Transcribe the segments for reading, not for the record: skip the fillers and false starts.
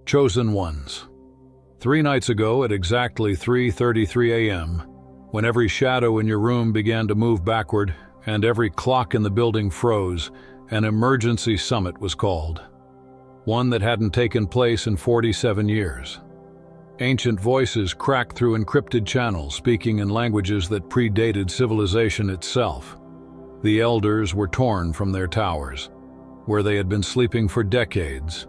Chosen ones. 3 nights ago at exactly 3:33 a.m., when every shadow in your room began to move backward and every clock in the building froze, an emergency summit was called. One that hadn't taken place in 47 years. Ancient voices cracked through encrypted channels, speaking in languages that predated civilization itself. The elders were torn from their towers, where they had been sleeping for decades.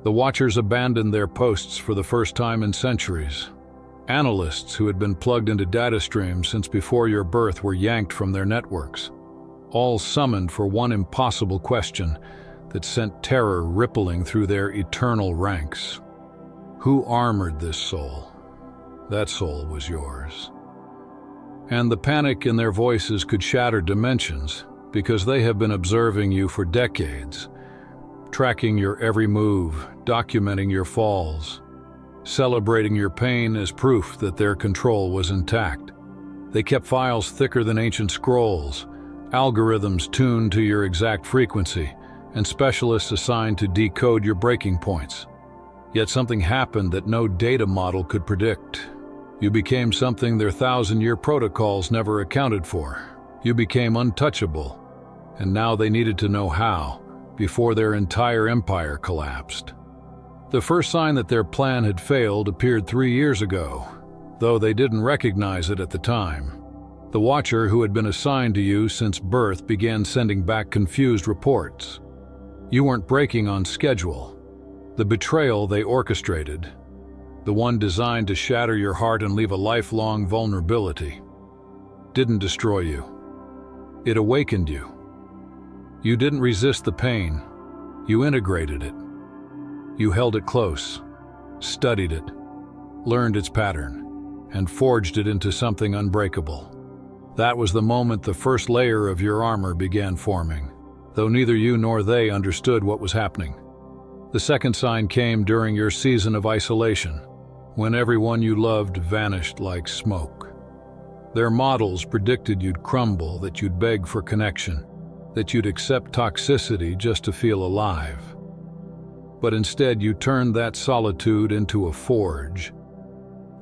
The watchers abandoned their posts for the first time in centuries. Analysts who had been plugged into data streams since before your birth were yanked from their networks, all summoned for one impossible question that sent terror rippling through their eternal ranks. Who armored this soul? That soul was yours. And the panic in their voices could shatter dimensions, because they have been observing you for decades, tracking your every move, documenting your falls, celebrating your pain as proof that their control was intact. They kept files thicker than ancient scrolls, algorithms tuned to your exact frequency, and specialists assigned to decode your breaking points. Yet something happened that no data model could predict. You became something their 1,000-year protocols never accounted for. You became untouchable, and now they needed to know how, before their entire empire collapsed. The first sign that their plan had failed appeared 3 years ago, though they didn't recognize it at the time. The Watcher who had been assigned to you since birth began sending back confused reports. You weren't breaking on schedule. The betrayal they orchestrated, the one designed to shatter your heart and leave a lifelong vulnerability, didn't destroy you. It awakened you. You didn't resist the pain. You integrated it. You held it close, studied it, learned its pattern, and forged it into something unbreakable. That was the moment the first layer of your armor began forming, though neither you nor they understood what was happening. The second sign came during your season of isolation, when everyone you loved vanished like smoke. Their models predicted you'd crumble, that you'd beg for connection, that you'd accept toxicity just to feel alive. But instead you turned that solitude into a forge.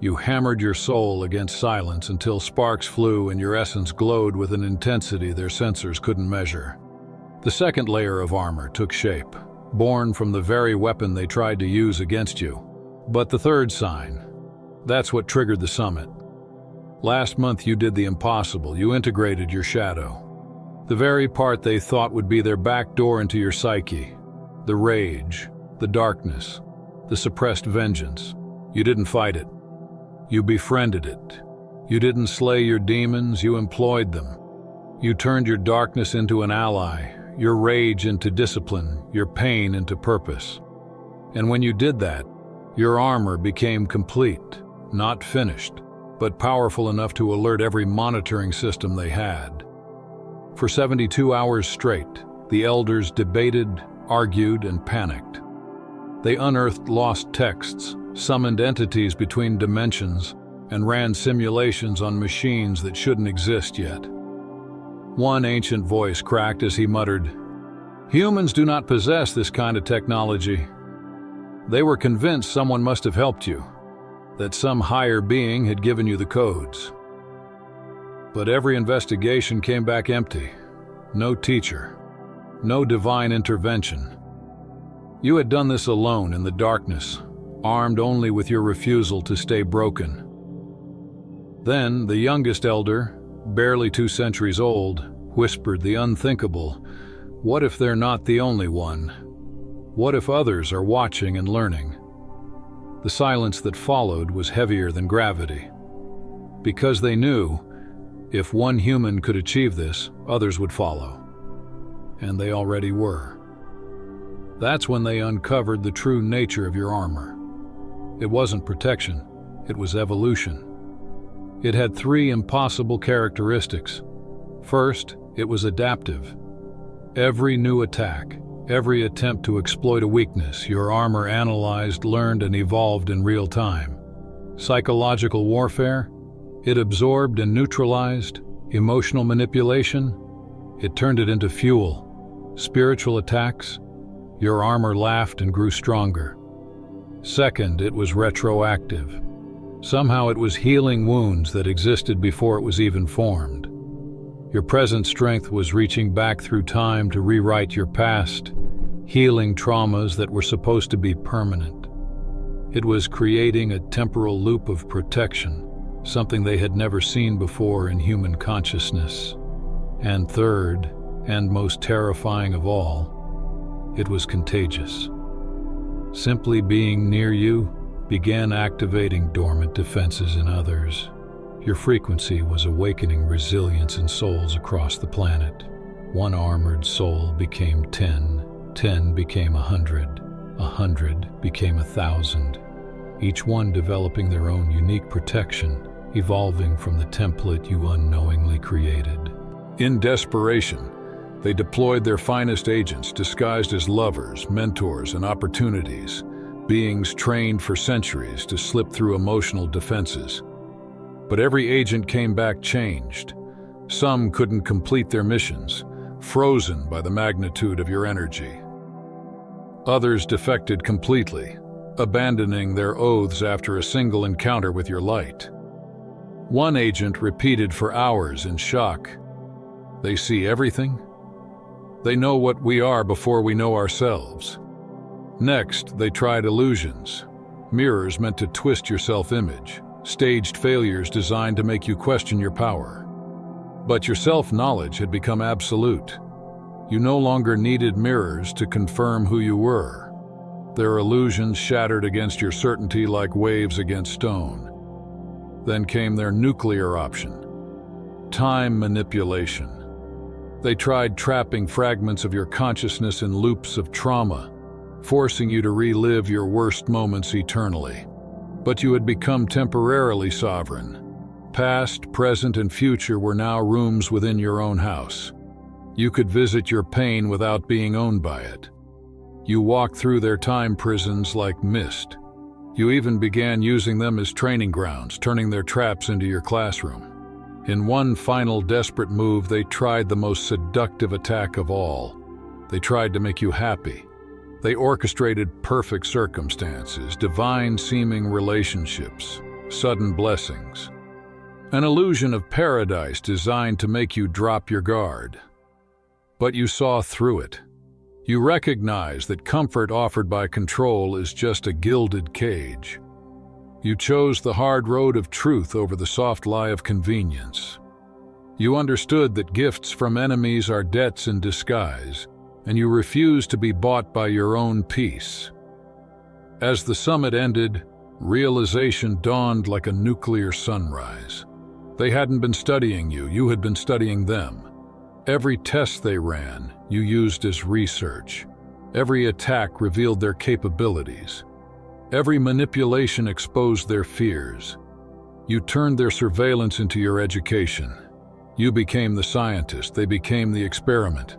You hammered your soul against silence until sparks flew and your essence glowed with an intensity their sensors couldn't measure. The second layer of armor took shape, born from the very weapon they tried to use against you. But the third sign, that's what triggered the summit. Last month you did the impossible. You integrated your shadow. The very part they thought would be their back door into your psyche. The rage, the darkness, the suppressed vengeance. You didn't fight it. You befriended it. You didn't slay your demons, you employed them. You turned your darkness into an ally, your rage into discipline, your pain into purpose. And when you did that, your armor became complete, not finished, but powerful enough to alert every monitoring system they had. For 72 hours straight, the elders debated, argued, and panicked. They unearthed lost texts, summoned entities between dimensions, and ran simulations on machines that shouldn't exist yet. One ancient voice cracked as he muttered, "Humans do not possess this kind of technology." They were convinced someone must have helped you, that some higher being had given you the codes. But every investigation came back empty. No teacher, no divine intervention. You had done this alone in the darkness, armed only with your refusal to stay broken. Then the youngest elder, barely 2 centuries old, whispered the unthinkable. What if they're not the only one? What if others are watching and learning? The silence that followed was heavier than gravity. Because they knew, if one human could achieve this, others would follow. And they already were. That's when they uncovered the true nature of your armor. It wasn't protection, it was evolution. It had 3 impossible characteristics. First, it was adaptive. Every new attack, every attempt to exploit a weakness, your armor analyzed, learned, and evolved in real time. Psychological warfare, it absorbed and neutralized. Emotional manipulation, it turned it into fuel. Spiritual attacks, your armor laughed and grew stronger. Second, it was retroactive. Somehow it was healing wounds that existed before it was even formed. Your present strength was reaching back through time to rewrite your past, healing traumas that were supposed to be permanent. It was creating a temporal loop of protection, something they had never seen before in human consciousness. And third, and most terrifying of all, it was contagious. Simply being near you began activating dormant defenses in others. Your frequency was awakening resilience in souls across the planet. One armored soul became 10, 10 became 100, 100 became 1,000, each one developing their own unique protection, evolving from the template you unknowingly created. In desperation, they deployed their finest agents disguised as lovers, mentors, and opportunities, beings trained for centuries to slip through emotional defenses. But every agent came back changed. Some couldn't complete their missions, frozen by the magnitude of your energy. Others defected completely, abandoning their oaths after a single encounter with your light. One agent repeated for hours in shock. They see everything. They know what we are before we know ourselves. Next, they tried illusions, mirrors meant to twist your self-image, staged failures designed to make you question your power. But your self-knowledge had become absolute. You no longer needed mirrors to confirm who you were. Their illusions shattered against your certainty like waves against stone. Then came their nuclear option, time manipulation. They tried trapping fragments of your consciousness in loops of trauma, forcing you to relive your worst moments eternally. But you had become temporarily sovereign. Past, present, and future were now rooms within your own house. You could visit your pain without being owned by it. You walked through their time prisons like mist. You even began using them as training grounds, turning their traps into your classroom. In one final desperate move, they tried the most seductive attack of all. They tried to make you happy. They orchestrated perfect circumstances, divine-seeming relationships, sudden blessings. An illusion of paradise designed to make you drop your guard. But you saw through it. You recognized that comfort offered by control is just a gilded cage. You chose the hard road of truth over the soft lie of convenience. You understood that gifts from enemies are debts in disguise, and you refused to be bought by your own peace. As the summit ended, realization dawned like a nuclear sunrise. They hadn't been studying you, you had been studying them. Every test they ran, you used as research. Every attack revealed their capabilities. Every manipulation exposed their fears. You turned their surveillance into your education. You became the scientist, they became the experiment.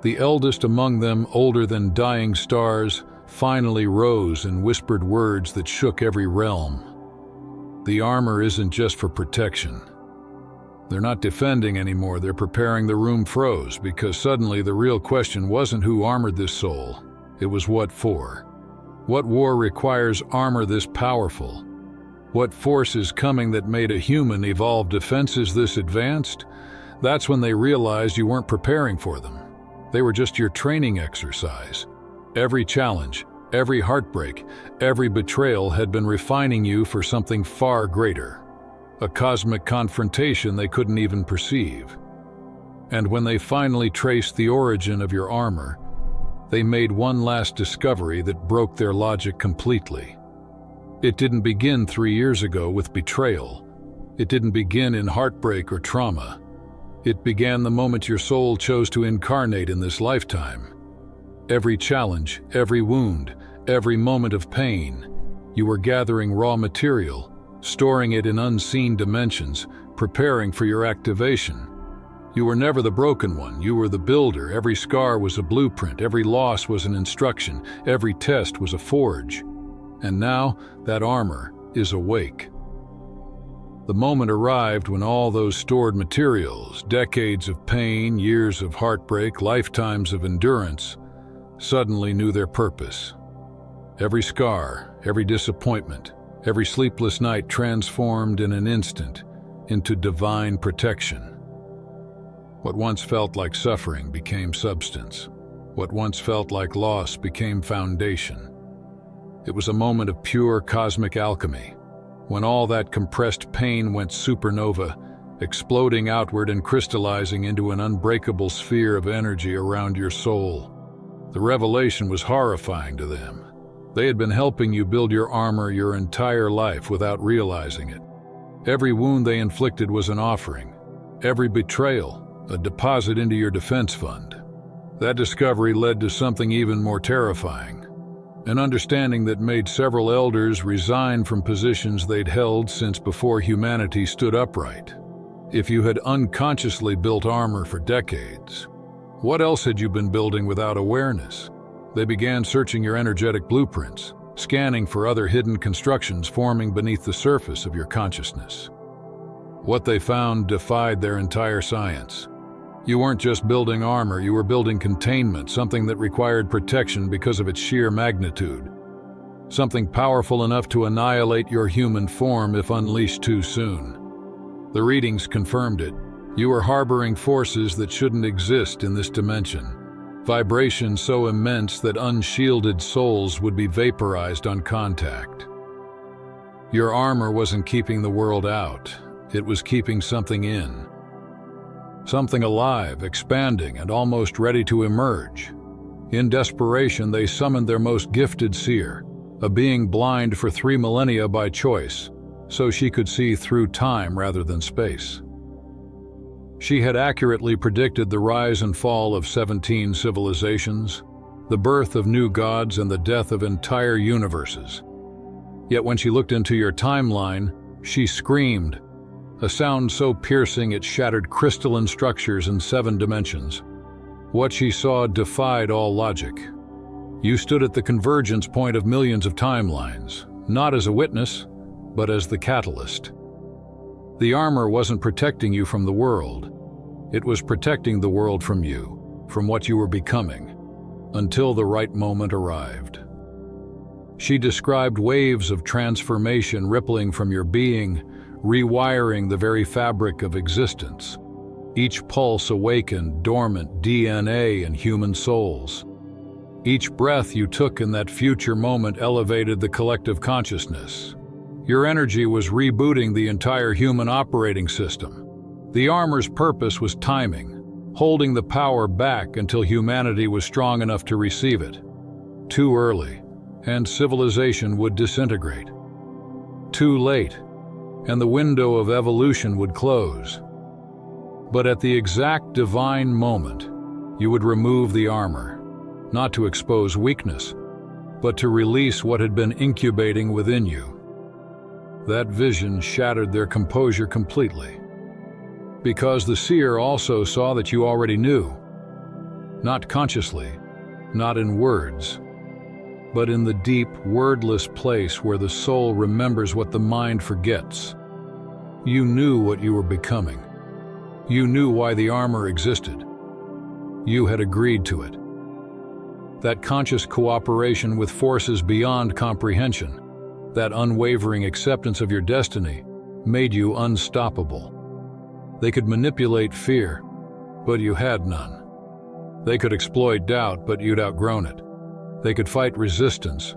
The eldest among them, older than dying stars, finally rose and whispered words that shook every realm. The armor isn't just for protection. They're not defending anymore, they're preparing. The room froze because suddenly the real question wasn't who armored this soul, it was what for. What war requires armor this powerful? What force is coming that made a human evolve defenses this advanced? That's when they realized you weren't preparing for them. They were just your training exercise. Every challenge, every heartbreak, every betrayal had been refining you for something far greater. A cosmic confrontation they couldn't even perceive. And when they finally traced the origin of your armor, they made one last discovery that broke their logic completely. It didn't begin 3 years ago with betrayal. It didn't begin in heartbreak or trauma. It began the moment your soul chose to incarnate in this lifetime. Every challenge, every wound, every moment of pain, you were gathering raw material, storing it in unseen dimensions, preparing for your activation. You were never the broken one, you were the builder. Every scar was a blueprint, every loss was an instruction, every test was a forge. And now, that armor is awake. The moment arrived when all those stored materials, decades of pain, years of heartbreak, lifetimes of endurance, suddenly knew their purpose. Every scar, every disappointment, every sleepless night transformed in an instant into divine protection. What once felt like suffering became substance. What once felt like loss became foundation. It was a moment of pure cosmic alchemy, when all that compressed pain went supernova, exploding outward and crystallizing into an unbreakable sphere of energy around your soul. The revelation was horrifying to them. They had been helping you build your armor your entire life without realizing it. Every wound they inflicted was an offering. Every betrayal, a deposit into your defense fund. That discovery led to something even more terrifying. An understanding that made several elders resign from positions they'd held since before humanity stood upright. If you had unconsciously built armor for decades, what else had you been building without awareness? They began searching your energetic blueprints, scanning for other hidden constructions forming beneath the surface of your consciousness. What they found defied their entire science. You weren't just building armor, you were building containment, something that required protection because of its sheer magnitude. Something powerful enough to annihilate your human form if unleashed too soon. The readings confirmed it. You were harboring forces that shouldn't exist in this dimension. Vibrations so immense that unshielded souls would be vaporized on contact. Your armor wasn't keeping the world out. It was keeping something in. Something alive, expanding, and almost ready to emerge. In desperation, they summoned their most gifted seer, a being blind for 3 millennia by choice, so she could see through time rather than space. She had accurately predicted the rise and fall of 17 civilizations, the birth of new gods, and the death of entire universes. Yet when she looked into your timeline, she screamed, a sound so piercing it shattered crystalline structures in 7 dimensions. What she saw defied all logic. You stood at the convergence point of millions of timelines, not as a witness, but as the catalyst. The armor wasn't protecting you from the world. It was protecting the world from you, from what you were becoming, until the right moment arrived. She described waves of transformation rippling from your being, rewiring the very fabric of existence. Each pulse awakened dormant DNA and human souls. Each breath you took in that future moment elevated the collective consciousness. Your energy was rebooting the entire human operating system. The armor's purpose was timing, holding the power back until humanity was strong enough to receive it. Too early, and civilization would disintegrate. Too late, and the window of evolution would close. But at the exact divine moment, you would remove the armor, not to expose weakness, but to release what had been incubating within you. That vision shattered their composure completely, because the seer also saw that you already knew, not consciously, not in words, but in the deep, wordless place where the soul remembers what the mind forgets. You knew what you were becoming. You knew why the armor existed. You had agreed to it. That conscious cooperation with forces beyond comprehension, that unwavering acceptance of your destiny, made you unstoppable. They could manipulate fear, but you had none. They could exploit doubt, but you'd outgrown it. They could fight resistance,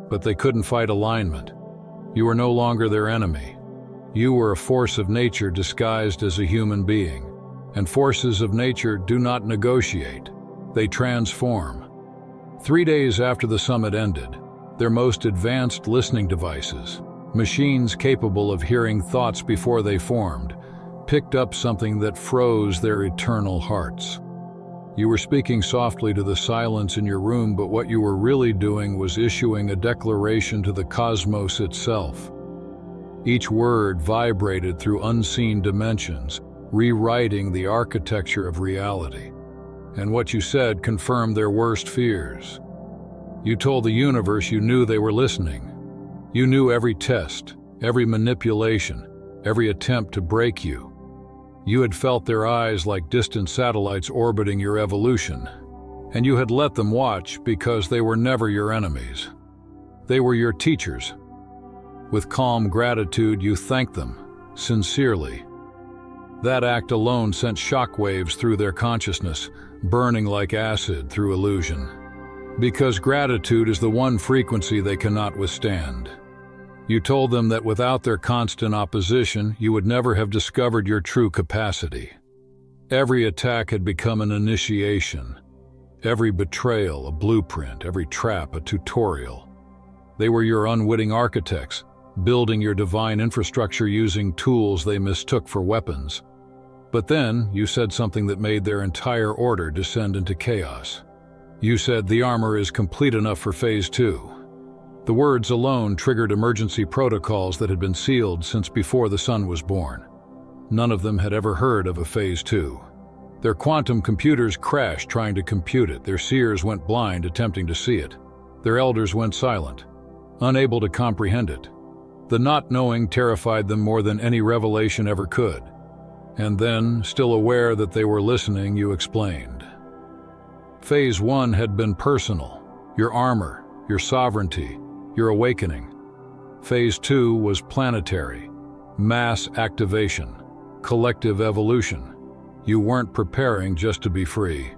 but they couldn't fight alignment. You were no longer their enemy. You were a force of nature disguised as a human being, and forces of nature do not negotiate. They transform. 3 days after the summit ended, their most advanced listening devices, machines capable of hearing thoughts before they formed, picked up something that froze their eternal hearts. You were speaking softly to the silence in your room, but what you were really doing was issuing a declaration to the cosmos itself. Each word vibrated through unseen dimensions, rewriting the architecture of reality. And what you said confirmed their worst fears. You told the universe you knew they were listening. You knew every test, every manipulation, every attempt to break you. You had felt their eyes like distant satellites orbiting your evolution, and you had let them watch because they were never your enemies. They were your teachers. With calm gratitude, you thanked them, sincerely. That act alone sent shockwaves through their consciousness, burning like acid through illusion. Because gratitude is the one frequency they cannot withstand. You told them that without their constant opposition, you would never have discovered your true capacity. Every attack had become an initiation. Every betrayal, a blueprint, every trap, a tutorial. They were your unwitting architects, building your divine infrastructure using tools they mistook for weapons. But then, you said something that made their entire order descend into chaos. You said the armor is complete enough for Phase 2. The words alone triggered emergency protocols that had been sealed since before the sun was born. None of them had ever heard of a Phase 2. Their quantum computers crashed trying to compute it. Their seers went blind attempting to see it. Their elders went silent, unable to comprehend it. The not knowing terrified them more than any revelation ever could. And then, still aware that they were listening, you explained. Phase 1 had been personal, your armor, your sovereignty, your awakening. Phase 2 was planetary, mass activation, collective evolution. You weren't preparing just to be free.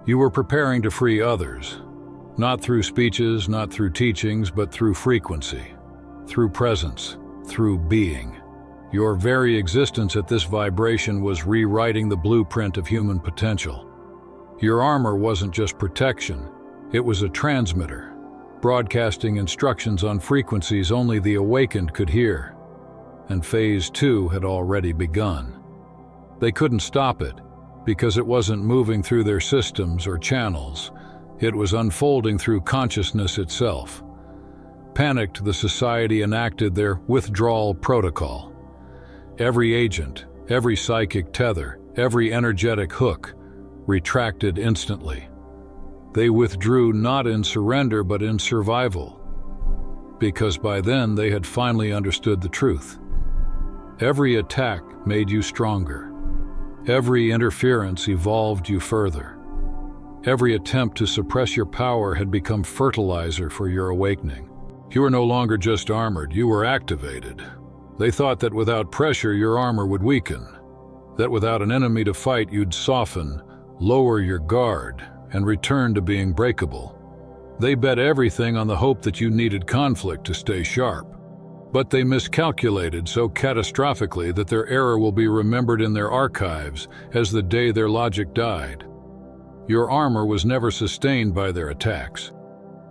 You were preparing to free others. Not through speeches, not through teachings, but through frequency, through presence, through being. Your very existence at this vibration was rewriting the blueprint of human potential. Your armor wasn't just protection, it was a transmitter, broadcasting instructions on frequencies only the awakened could hear. And Phase 2 had already begun. They couldn't stop it, because it wasn't moving through their systems or channels. It was unfolding through consciousness itself. Panicked, the society enacted their withdrawal protocol. Every agent, every psychic tether, every energetic hook retracted instantly. They withdrew not in surrender but in survival, because by then they had finally understood the truth. Every attack made you stronger. Every interference evolved you further. Every attempt to suppress your power had become fertilizer for your awakening. You were no longer just armored, you were activated. They thought that without pressure your armor would weaken, that without an enemy to fight you'd soften, lower your guard, and return to being breakable. They bet everything on the hope that you needed conflict to stay sharp. But they miscalculated so catastrophically that their error will be remembered in their archives as the day their logic died. Your armor was never sustained by their attacks.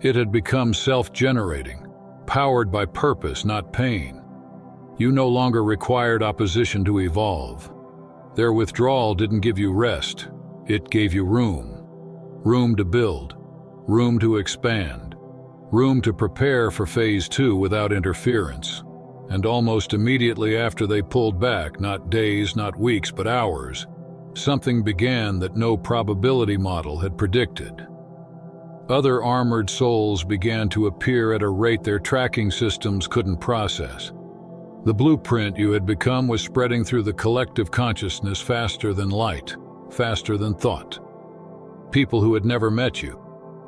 It had become self-generating, powered by purpose, not pain. You no longer required opposition to evolve. Their withdrawal didn't give you rest. It gave you room. Room to build. Room to expand. Room to prepare for Phase 2 without interference. And almost immediately after they pulled back, not days, not weeks, but hours, something began that no probability model had predicted. Other armored souls began to appear at a rate their tracking systems couldn't process. The blueprint you had become was spreading through the collective consciousness faster than light, faster than thought. People who had never met you,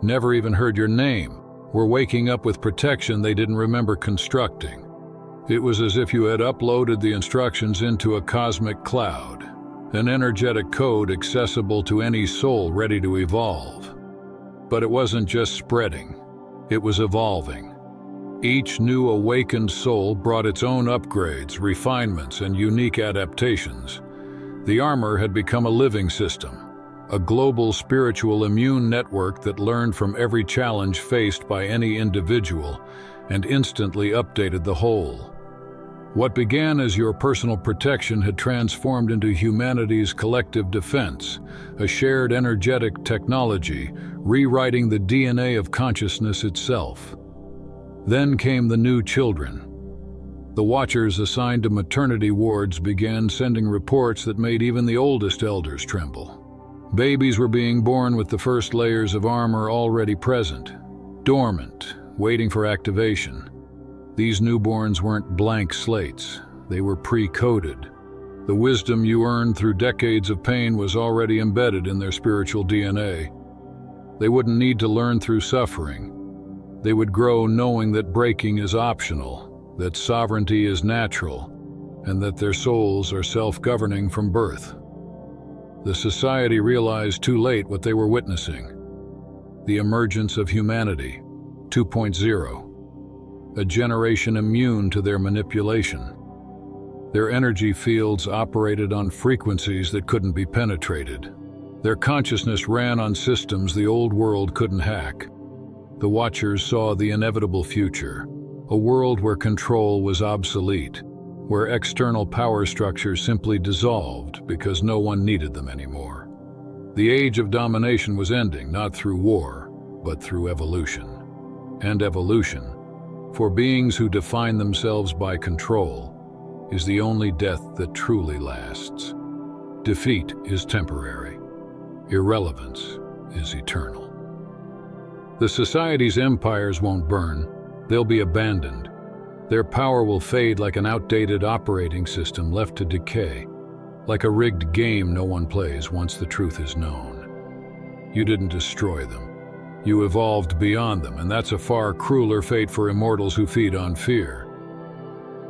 never even heard your name, were waking up with protection they didn't remember constructing. It was as if you had uploaded the instructions into a cosmic cloud, an energetic code accessible to any soul ready to evolve. But it wasn't just spreading, it was evolving. Each new awakened soul brought its own upgrades, refinements, and unique adaptations. The armor had become a living system, a global spiritual immune network that learned from every challenge faced by any individual and instantly updated the whole. What began as your personal protection had transformed into humanity's collective defense, a shared energetic technology rewriting the DNA of consciousness itself. Then came the new children. The watchers assigned to maternity wards began sending reports that made even the oldest elders tremble. Babies were being born with the first layers of armor already present, dormant, waiting for activation. These newborns weren't blank slates, they were pre-coded. The wisdom you earned through decades of pain was already embedded in their spiritual DNA. They wouldn't need to learn through suffering. They would grow knowing that breaking is optional, that sovereignty is natural, and that their souls are self-governing from birth. The society realized too late what they were witnessing: the emergence of humanity 2.0, a generation immune to their manipulation. Their energy fields operated on frequencies that couldn't be penetrated. Their consciousness ran on systems the old world couldn't hack. The Watchers saw the inevitable future, a world where control was obsolete, where external power structures simply dissolved because no one needed them anymore. The age of domination was ending, not through war, but through evolution. And evolution, for beings who define themselves by control, is the only death that truly lasts. Defeat is temporary. Irrelevance is eternal. The society's empires won't burn. They'll be abandoned. Their power will fade like an outdated operating system left to decay, like a rigged game no one plays once the truth is known. You didn't destroy them. You evolved beyond them, and that's a far crueler fate for immortals who feed on fear.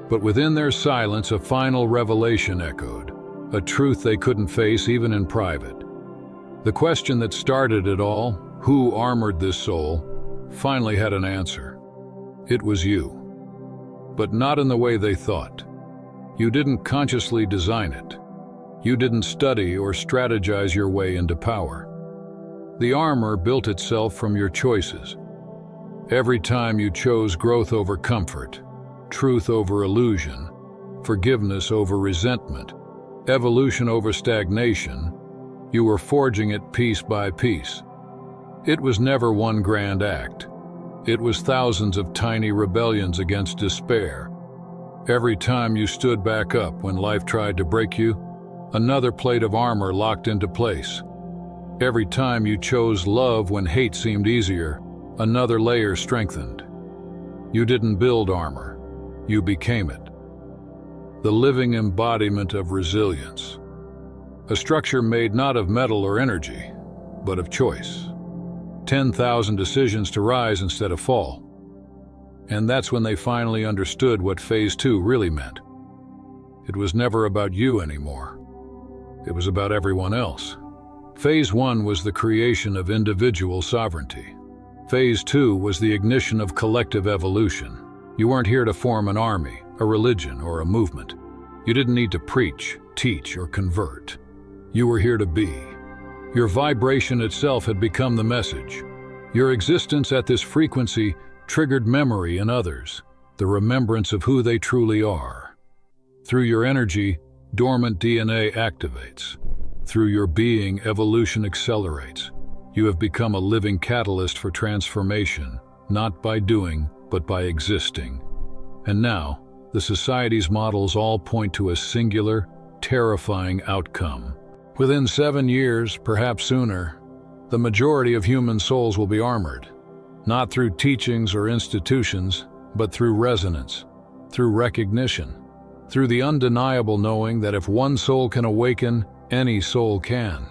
But within their silence, a final revelation echoed, a truth they couldn't face even in private. The question that started it all, who armored this soul, finally had an answer. It was you. But not in the way they thought. You didn't consciously design it. You didn't study or strategize your way into power. The armor built itself from your choices. Every time you chose growth over comfort, truth over illusion, forgiveness over resentment, evolution over stagnation, you were forging it piece by piece. It was never one grand act. It was thousands of tiny rebellions against despair. Every time you stood back up when life tried to break you, another plate of armor locked into place. Every time you chose love when hate seemed easier, another layer strengthened. You didn't build armor. You became it. The living embodiment of resilience. A structure made not of metal or energy, but of choice. 10,000 decisions to rise instead of fall. And that's when they finally understood what Phase 2 really meant. It was never about you anymore. It was about everyone else. Phase 1 was the creation of individual sovereignty. Phase 2 was the ignition of collective evolution. You weren't here to form an army, a religion, or a movement. You didn't need to preach, teach, or convert. You were here to be. Your vibration itself had become the message. Your existence at this frequency triggered memory in others, the remembrance of who they truly are. Through your energy, dormant DNA activates. Through your being, evolution accelerates. You have become a living catalyst for transformation, not by doing, but by existing. And now, the society's models all point to a singular, terrifying outcome. Within 7 years, perhaps sooner, the majority of human souls will be armored, not through teachings or institutions, but through resonance, through recognition, through the undeniable knowing that if one soul can awaken, any soul can.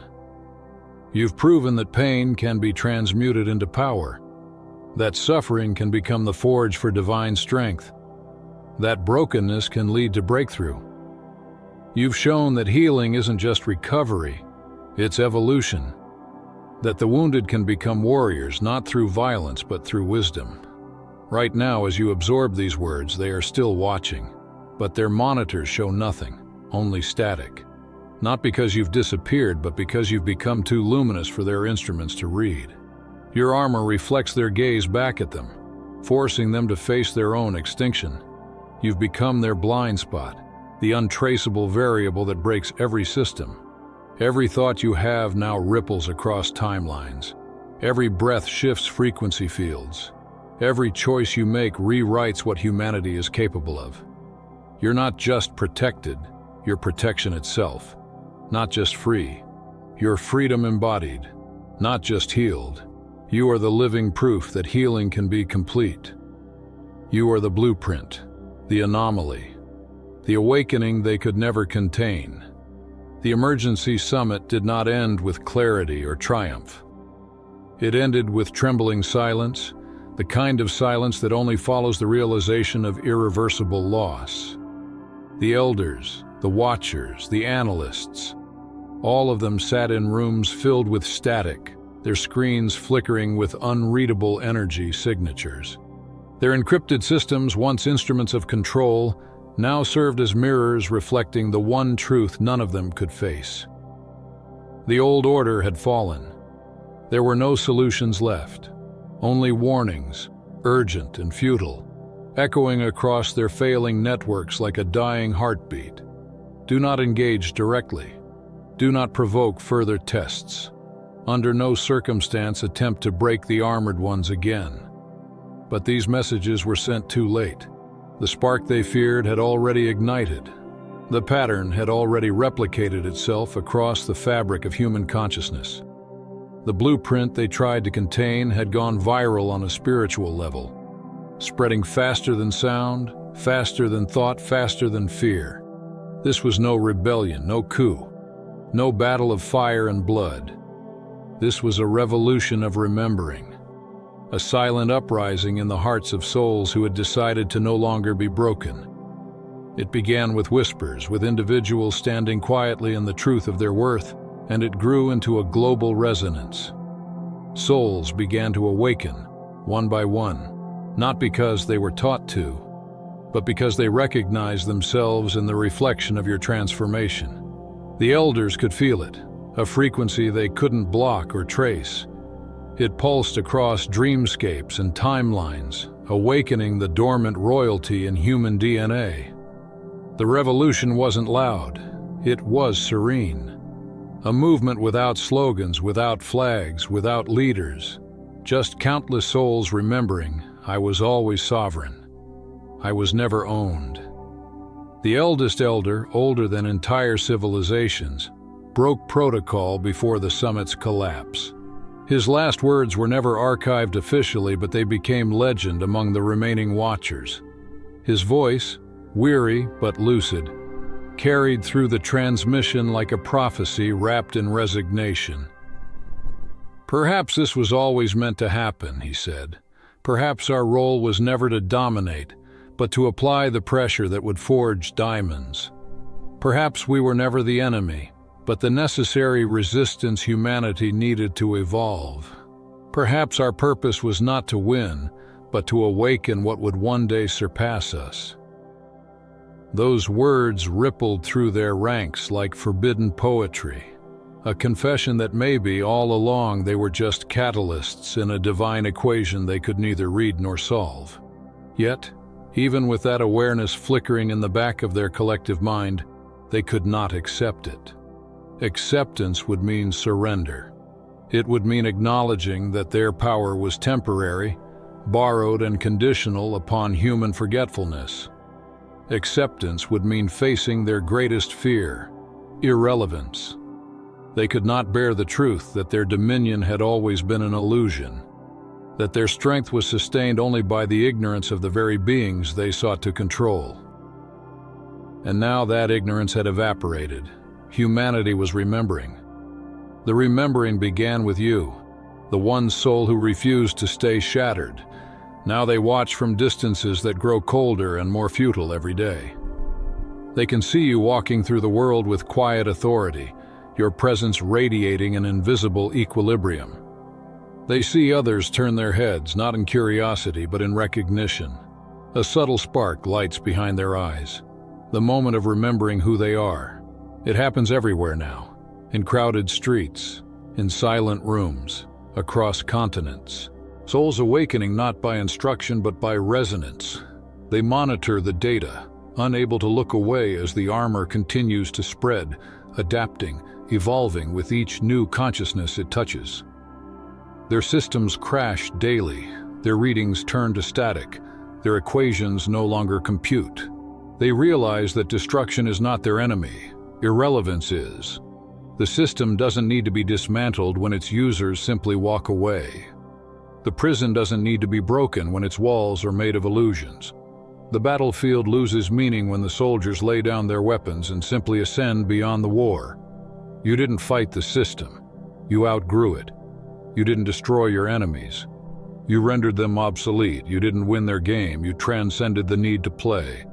You've proven that pain can be transmuted into power, that suffering can become the forge for divine strength, that brokenness can lead to breakthrough. You've shown that healing isn't just recovery, it's evolution. That the wounded can become warriors not through violence but through wisdom. Right now, as you absorb these words, they are still watching, but their monitors show nothing, only static. Not because you've disappeared, but because you've become too luminous for their instruments to read. Your armor reflects their gaze back at them, forcing them to face their own extinction. You've become their blind spot, the untraceable variable that breaks every system. Every thought you have now ripples across timelines. Every breath shifts frequency fields. Every choice you make rewrites what humanity is capable of. You're not just protected, you're protection itself. Not just free, you're freedom embodied. Not just healed, you are the living proof that healing can be complete. You are the blueprint, the anomaly, the awakening they could never contain. The emergency summit did not end with clarity or triumph. It ended with trembling silence, the kind of silence that only follows the realization of irreversible loss. The elders, the watchers, the analysts, all of them sat in rooms filled with static, their screens flickering with unreadable energy signatures. Their encrypted systems, once instruments of control, now served as mirrors reflecting the one truth none of them could face. The old order had fallen. There were no solutions left, only warnings, urgent and futile, echoing across their failing networks like a dying heartbeat. Do not engage directly. Do not provoke further tests. Under no circumstance attempt to break the armored ones again. But these messages were sent too late. The spark they feared had already ignited. The pattern had already replicated itself across the fabric of human consciousness. The blueprint they tried to contain had gone viral on a spiritual level, spreading faster than sound, faster than thought, faster than fear. This was no rebellion, no coup, no battle of fire and blood. This was a revolution of remembering, a silent uprising in the hearts of souls who had decided to no longer be broken. It began with whispers, with individuals standing quietly in the truth of their worth, and it grew into a global resonance. Souls began to awaken, one by one, not because they were taught to, but because they recognized themselves in the reflection of your transformation. The elders could feel it, a frequency they couldn't block or trace. It pulsed across dreamscapes and timelines, awakening the dormant royalty in human DNA. The revolution wasn't loud, it was serene. A movement without slogans, without flags, without leaders. Just countless souls remembering, I was always sovereign. I was never owned. The eldest elder, older than entire civilizations, broke protocol before the summit's collapse. His last words were never archived officially, but they became legend among the remaining watchers. His voice, weary but lucid, carried through the transmission like a prophecy wrapped in resignation. Perhaps this was always meant to happen, he said. Perhaps our role was never to dominate, but to apply the pressure that would forge diamonds. Perhaps we were never the enemy, but the necessary resistance humanity needed to evolve. Perhaps our purpose was not to win, but to awaken what would one day surpass us. Those words rippled through their ranks like forbidden poetry, a confession that maybe all along they were just catalysts in a divine equation they could neither read nor solve. Yet, even with that awareness flickering in the back of their collective mind, they could not accept it. Acceptance would mean surrender. It would mean acknowledging that their power was temporary, borrowed and conditional upon human forgetfulness. Acceptance would mean facing their greatest fear, irrelevance. They could not bear the truth that their dominion had always been an illusion, that their strength was sustained only by the ignorance of the very beings they sought to control. And now that ignorance had evaporated. Humanity was remembering. The remembering began with you, the one soul who refused to stay shattered. Now they watch from distances that grow colder and more futile every day. They can see you walking through the world with quiet authority, your presence radiating an invisible equilibrium. They see others turn their heads, not in curiosity, but in recognition. A subtle spark lights behind their eyes, the moment of remembering who they are. It happens everywhere now, in crowded streets, in silent rooms, across continents. Souls awakening not by instruction but by resonance. They monitor the data, unable to look away as the armor continues to spread, adapting, evolving with each new consciousness it touches. Their systems crash daily, their readings turn to static, their equations no longer compute. They realize that destruction is not their enemy, irrelevance is. The system doesn't need to be dismantled when its users simply walk away. The prison doesn't need to be broken when its walls are made of illusions. The battlefield loses meaning when the soldiers lay down their weapons and simply ascend beyond the war. You didn't fight the system. You outgrew it. You didn't destroy your enemies. You rendered them obsolete. You didn't win their game. You transcended the need to play.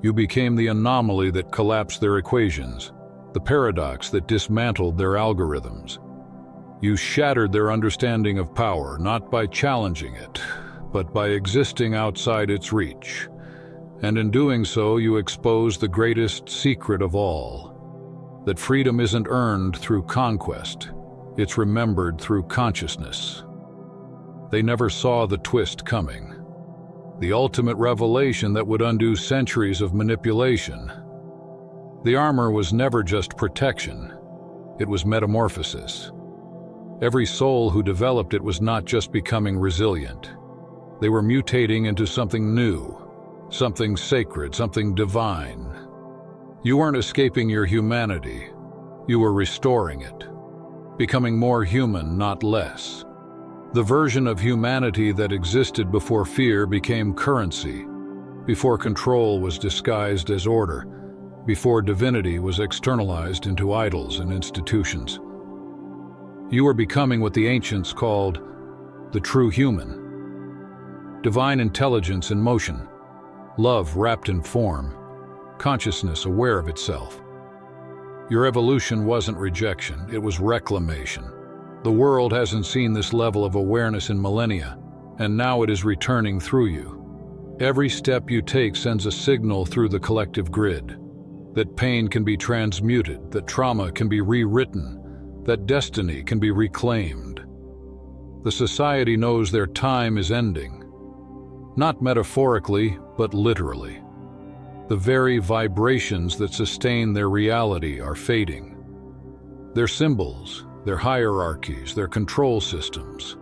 You became the anomaly that collapsed their equations, the paradox that dismantled their algorithms. You shattered their understanding of power, not by challenging it, but by existing outside its reach. And in doing so, you exposed the greatest secret of all, that freedom isn't earned through conquest, it's remembered through consciousness. They never saw the twist coming, the ultimate revelation that would undo centuries of manipulation. The armor was never just protection, it was metamorphosis. Every soul who developed it was not just becoming resilient. They were mutating into something new, something sacred, something divine. You weren't escaping your humanity, you were restoring it, becoming more human, not less. The version of humanity that existed before fear became currency, before control was disguised as order, before divinity was externalized into idols and institutions. You were becoming what the ancients called the true human. Divine intelligence in motion, love wrapped in form, consciousness aware of itself. Your evolution wasn't rejection, it was reclamation. The world hasn't seen this level of awareness in millennia, and now it is returning through you. Every step you take sends a signal through the collective grid, that pain can be transmuted, that trauma can be rewritten, that destiny can be reclaimed. The society knows their time is ending, not metaphorically, but literally. The very vibrations that sustain their reality are fading. Their symbols, their hierarchies, their control systems,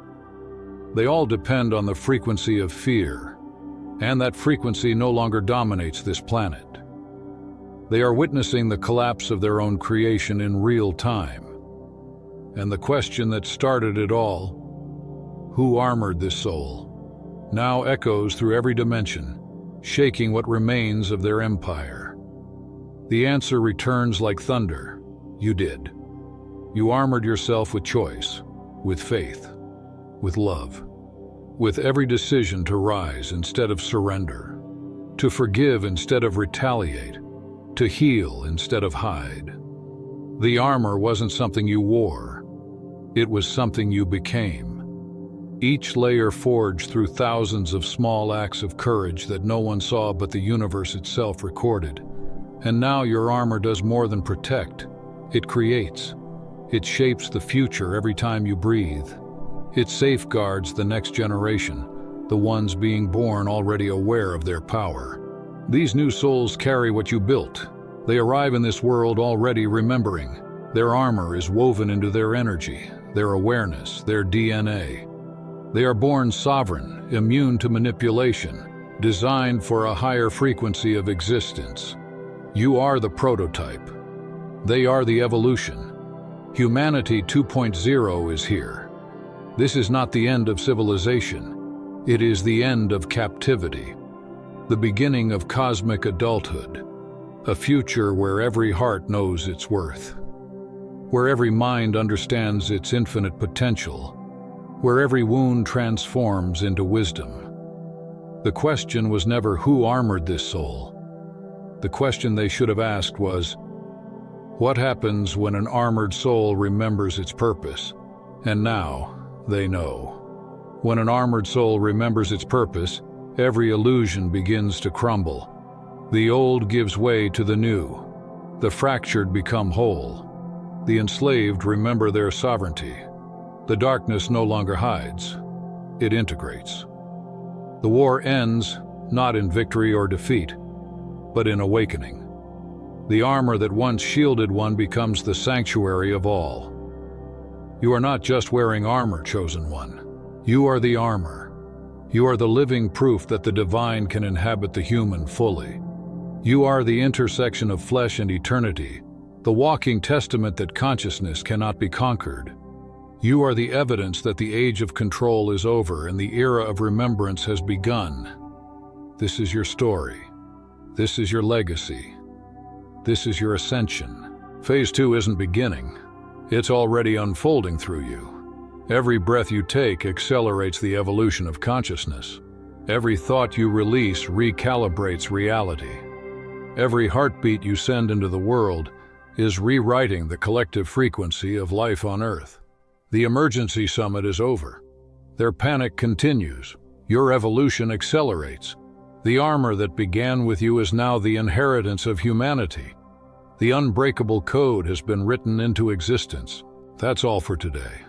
they all depend on the frequency of fear, and that frequency no longer dominates this planet. They are witnessing the collapse of their own creation in real time. And the question that started it all, who armored this soul, now echoes through every dimension, shaking what remains of their empire. The answer returns like thunder. You did. You armored yourself with choice, with faith, with love, with every decision to rise instead of surrender, to forgive instead of retaliate, to heal instead of hide. The armor wasn't something you wore, it was something you became. Each layer forged through thousands of small acts of courage that no one saw but the universe itself recorded. And now your armor does more than protect, it creates. It shapes the future every time you breathe. It safeguards the next generation, the ones being born already aware of their power. These new souls carry what you built. They arrive in this world already remembering. Their armor is woven into their energy, their awareness, their DNA. They are born sovereign, immune to manipulation, designed for a higher frequency of existence. You are the prototype. They are the evolution. Humanity 2.0 is here. This is not the end of civilization. It is the end of captivity, the beginning of cosmic adulthood, a future where every heart knows its worth, where every mind understands its infinite potential, where every wound transforms into wisdom. The question was never who armored this soul. The question they should have asked was, what happens when an armored soul remembers its purpose? And now, they know. When an armored soul remembers its purpose, every illusion begins to crumble. The old gives way to the new. The fractured become whole. The enslaved remember their sovereignty. The darkness no longer hides. It integrates. The war ends, not in victory or defeat, but in awakening. The armor that once shielded one becomes the sanctuary of all. You are not just wearing armor, chosen one. You are the armor. You are the living proof that the divine can inhabit the human fully. You are the intersection of flesh and eternity, the walking testament that consciousness cannot be conquered. You are the evidence that the age of control is over and the era of remembrance has begun. This is your story. This is your legacy. This is your ascension. Phase 2 isn't beginning. It's already unfolding through you. Every breath you take accelerates the evolution of consciousness. Every thought you release recalibrates reality. Every heartbeat you send into the world is rewriting the collective frequency of life on Earth. The emergency summit is over. Their panic continues. Your evolution accelerates. The armor that began with you is now the inheritance of humanity. The unbreakable code has been written into existence. That's all for today.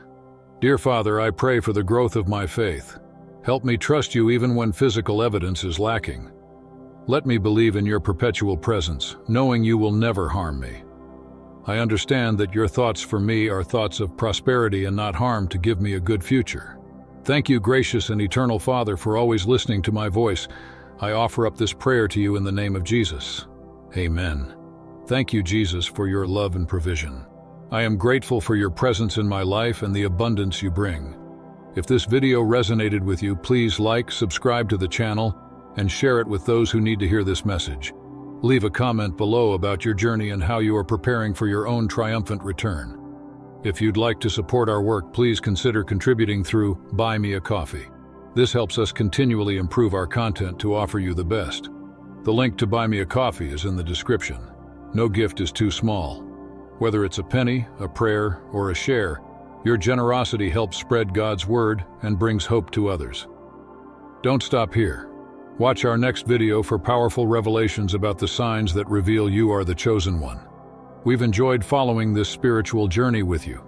Dear Father, I pray for the growth of my faith. Help me trust you even when physical evidence is lacking. Let me believe in your perpetual presence, knowing you will never harm me. I understand that your thoughts for me are thoughts of prosperity and not harm to give me a good future. Thank you, gracious and eternal Father, for always listening to my voice. I offer up this prayer to you in the name of Jesus. Amen. Thank you, Jesus, for your love and provision. I am grateful for your presence in my life and the abundance you bring. If this video resonated with you, please like, subscribe to the channel, and share it with those who need to hear this message. Leave a comment below about your journey and how you are preparing for your own triumphant return. If you'd like to support our work, please consider contributing through Buy Me a Coffee. This helps us continually improve our content to offer you the best. The link to Buy Me a Coffee is in the description. No gift is too small. Whether it's a penny, a prayer, or a share, your generosity helps spread God's word and brings hope to others. Don't stop here. Watch our next video for powerful revelations about the signs that reveal you are the chosen one. We've enjoyed following this spiritual journey with you.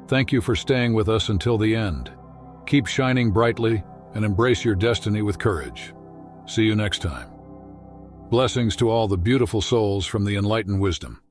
Thank you for staying with us until the end. Keep shining brightly and embrace your destiny with courage. See you next time. Blessings to all the beautiful souls from the Enlightened Wisdom.